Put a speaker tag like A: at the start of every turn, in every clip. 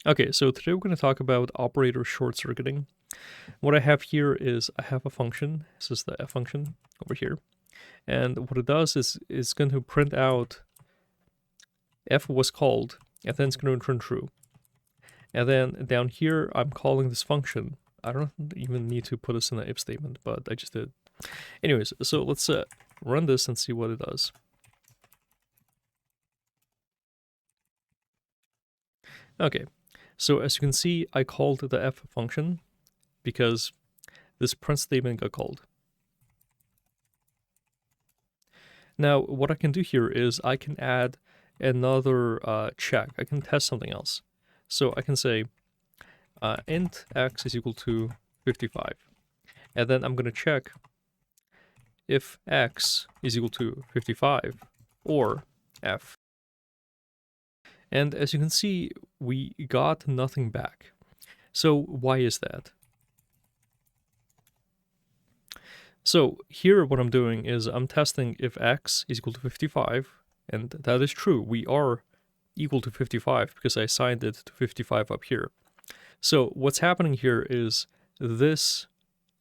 A: Okay, so today we're going to talk about operator short-circuiting. What I have here is I have a function. This is the f function over here. And what it does is it's going to print out f was called, and then it's going to return true. And then down here, I'm calling this function. I don't even need to put this in the if statement, but I just did. Anyways, so let's run this and see what it does. Okay, so as you can see, I called the f function because this print statement got called. Now, what I can do here is I can add another check. I can test something else. So I can say int x is equal to 55. And then I'm going to check if x is equal to 55 or f. And as you can see, we got nothing back. So why is that? So here what I'm doing is I'm testing if x is equal to 55, and that is true. We are equal to 55 because I assigned it to 55 up here. So what's happening here is this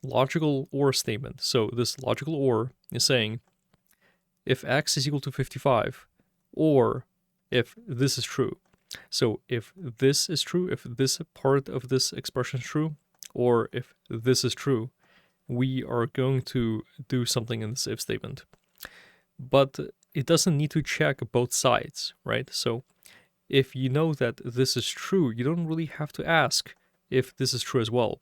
A: logical OR statement. So this logical OR is saying if x is equal to 55 or if this is true. So if this is true, if this part of this expression is true, or if this is true, we are going to do something in this if statement. But it doesn't need to check both sides, right? So if you know that this is true, you don't really have to ask if this is true as well,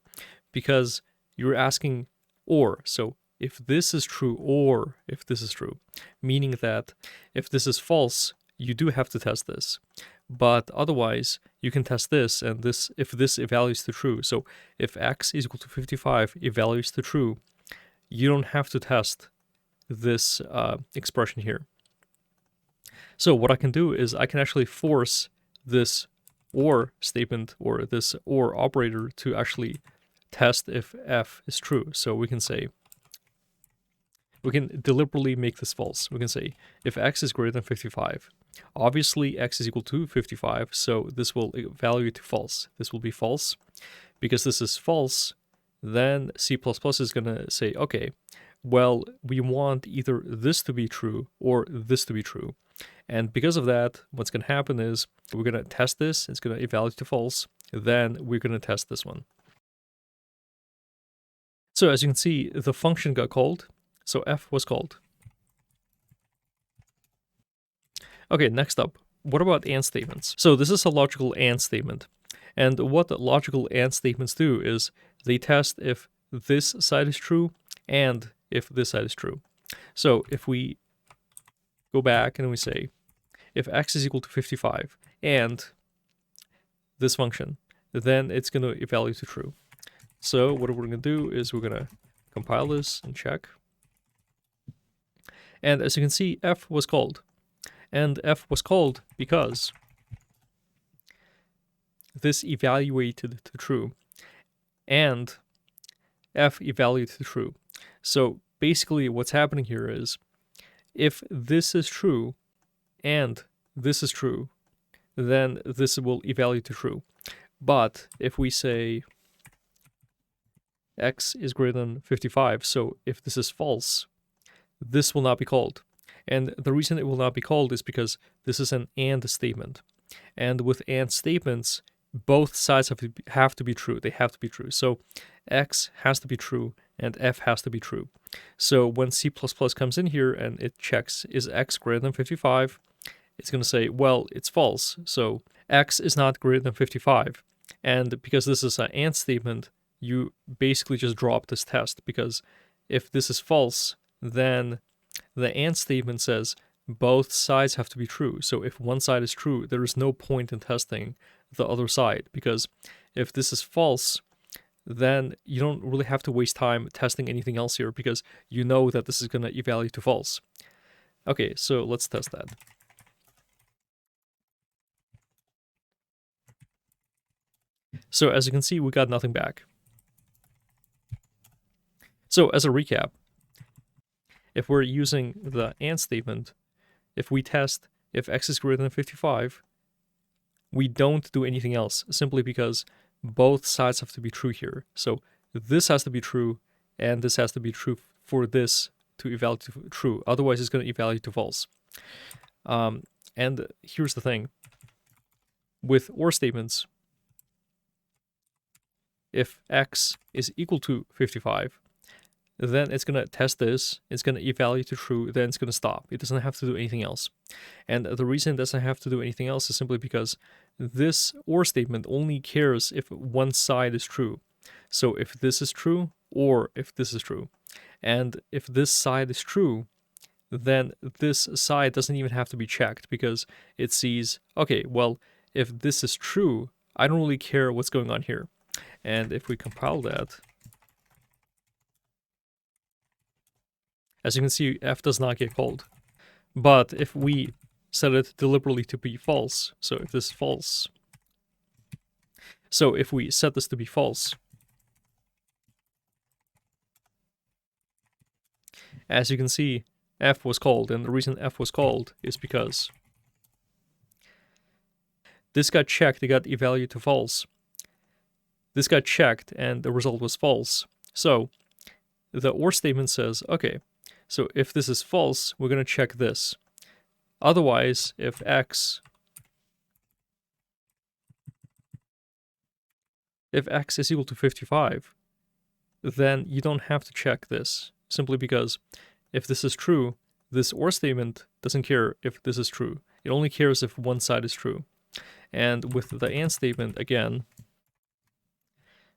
A: because you're asking or. So if this is true or if this is true, meaning that if this is false, you do have to test this. But otherwise, you can test this, and this if this evaluates to true. So if x is equal to 55 evaluates to true, you don't have to test this expression here. So what I can do is I can actually force this OR statement or this OR operator to actually test if f is true. So we can say, we can deliberately make this false. We can say if x is greater than 55, obviously x is equal to 55, so this will evaluate to false. This will be false. Because this is false, then C++ is going to say, okay, well, we want either this to be true or this to be true. And because of that, what's going to happen is we're going to test this, it's going to evaluate to false, then we're going to test this one. So as you can see, the function got called, so f was called. Okay, next up, what about AND statements? So this is a logical AND statement. And what logical AND statements do is they test if this side is true and if this side is true. So if we go back and we say, if x is equal to 55 and this function, then it's going to evaluate to true. So what we're going to do is we're going to compile this and check. And as you can see, f was called. And f was called because this evaluated to true and f evaluated to true. So basically what's happening here is if this is true and this is true, then this will evaluate to true. But if we say x is greater than 55, so if this is false, this will not be called. And the reason it will not be called is because this is an AND statement. And with AND statements, both sides have to be true. They have to be true. So x has to be true and f has to be true. So when C++ comes in here and it checks, is x greater than 55? It's going to say, well, it's false. So x is not greater than 55. And because this is an AND statement, you basically just drop this test, because if this is false, then the AND statement says both sides have to be true. So if one side is true, there is no point in testing the other side, because if this is false, then you don't really have to waste time testing anything else here, because you know that this is going to evaluate to false. Okay, so let's test that. So as you can see, we got nothing back. So as a recap, if we're using the AND statement, if we test if x is greater than 55, we don't do anything else, simply because both sides have to be true here. So this has to be true, and this has to be true for this to evaluate to true. Otherwise, it's going to evaluate to false. And here's the thing. With OR statements, if x is equal to 55, then it's going to test this, it's going to evaluate to true, then it's going to stop. It doesn't have to do anything else. And the reason it doesn't have to do anything else is simply because this OR statement only cares if one side is true. So if this is true, or if this is true. And if this side is true, then this side doesn't even have to be checked, because it sees, okay, well, if this is true, I don't really care what's going on here. And if we compile that, as you can see, f does not get called. But if we set it deliberately to be false, so if this is false, so if we set this to be false, as you can see, f was called, and the reason f was called is because this got checked, it got evaluated to false. This got checked, and the result was false. So the OR statement says, okay, so if this is false, we're going to check this. Otherwise, if x is equal to 55, then you don't have to check this, simply because if this is true, this OR statement doesn't care if this is true. It only cares if one side is true. And with the AND statement, again,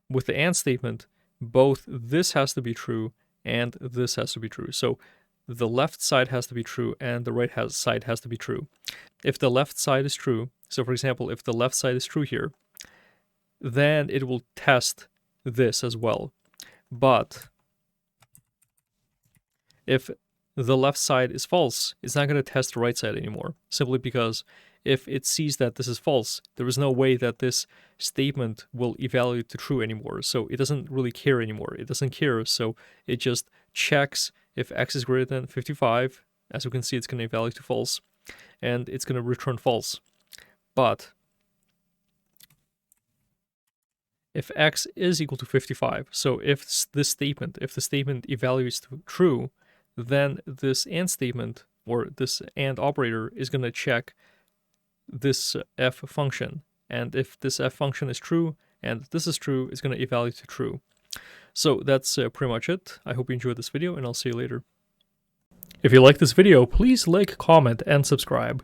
A: with the AND statement, both this has to be true and this has to be true. So the left side has to be true and the right side has to be true. If the left side is true, so for example, if the left side is true here, then it will test this as well. But if the left side is false, it's not going to test the right side anymore, simply because if it sees that this is false, there is no way that this statement will evaluate to true anymore. So it doesn't really care anymore. It doesn't care, so it just checks if x is greater than 55. As you can see, it's going to evaluate to false, and it's going to return false. But if x is equal to 55, so if the statement evaluates to true, then this AND statement, or this AND operator, is going to check this f function. And if this f function is true and this is true, it's going to evaluate to true. So that's pretty much it. I hope you enjoyed this video, and I'll see you later. If you like this video, please like, comment, and subscribe.